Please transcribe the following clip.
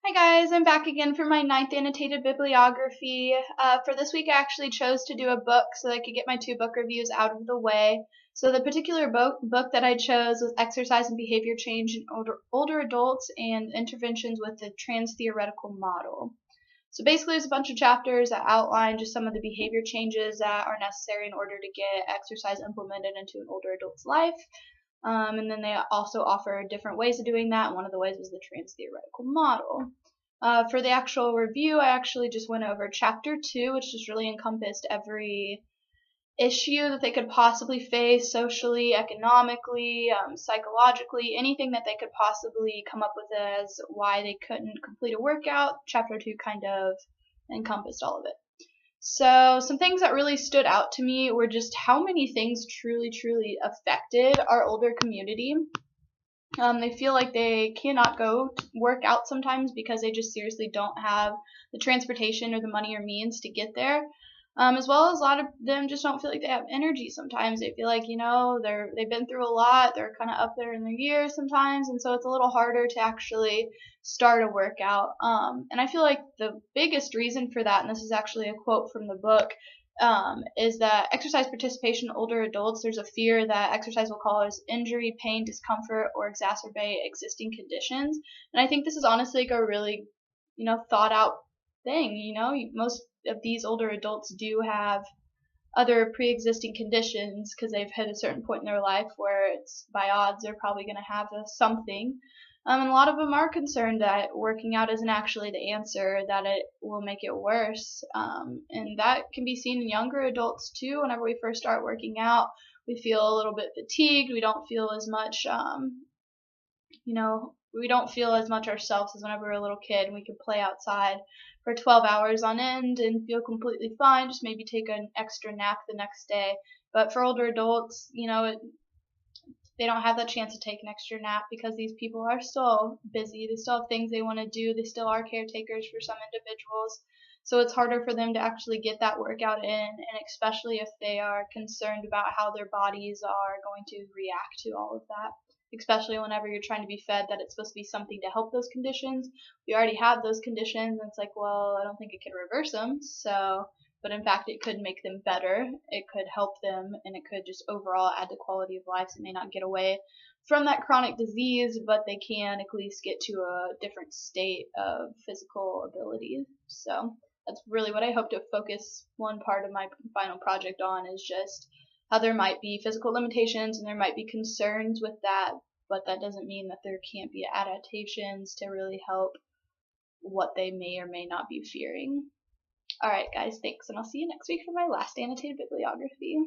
Hi guys, I'm back again for my 9th annotated bibliography. For this week I actually chose to do a book so that I could get my 2 book reviews out of the way. So the particular book that I chose was Exercise and Behavior Change in Older Adults and Interventions with the Trans-Theoretical Model. So basically there's a bunch of chapters that outline just some of the behavior changes that are necessary in order to get exercise implemented into an older adult's life. And then they also offer different ways of doing that. One of the ways was the trans-theoretical model. For the actual review, I actually just went over chapter 2, which just really encompassed every issue that they could possibly face socially, economically, psychologically, anything that they could possibly come up with as why they couldn't complete a workout. Chapter 2 kind of encompassed all of it. So some things that really stood out to me were just how many things truly affected our older community. They feel like they cannot go work out sometimes because they just seriously don't have the transportation or the money or means to get there. As well as a lot of them just don't feel like they have energy sometimes. They feel like, they've been through a lot, they're kind of up there in their years sometimes, and so it's a little harder to actually start a workout. And I feel like the biggest reason for that, and this is actually a quote from the book, is that exercise participation in older adults, there's a fear that exercise will cause injury, pain, discomfort, or exacerbate existing conditions. And I think this is honestly like a really, thought out thing. Most of these older adults do have other pre-existing conditions because they've hit a certain point in their life where it's by odds they're probably going to have something. And a lot of them are concerned that working out isn't actually the answer, that it will make it worse. And that can be seen in younger adults too. Whenever we first start working out, we feel a little bit fatigued. We don't feel as much, we don't feel as much ourselves as whenever we're a little kid and we could play outside for 12 hours on end and feel completely fine, just maybe take an extra nap the next day. But for older adults, they don't have that chance to take an extra nap because these people are still busy. They still have things they want to do. They still are caretakers for some individuals. So it's harder for them to actually get that workout in, and especially if they are concerned about how their bodies are going to react to all of that. Especially whenever you're trying to be fed that it's supposed to be something to help those conditions. We already have those conditions, and it's like, well, I don't think it can reverse them. But in fact, it could make them better. It could help them, and it could just overall add to quality of life. So it may not get away from that chronic disease, but they can at least get to a different state of physical ability. So that's really what I hope to focus one part of my final project on, is just how there might be physical limitations and there might be concerns with that, but that doesn't mean that there can't be adaptations to really help what they may or may not be fearing. Alright guys, thanks, and I'll see you next week for my last annotated bibliography.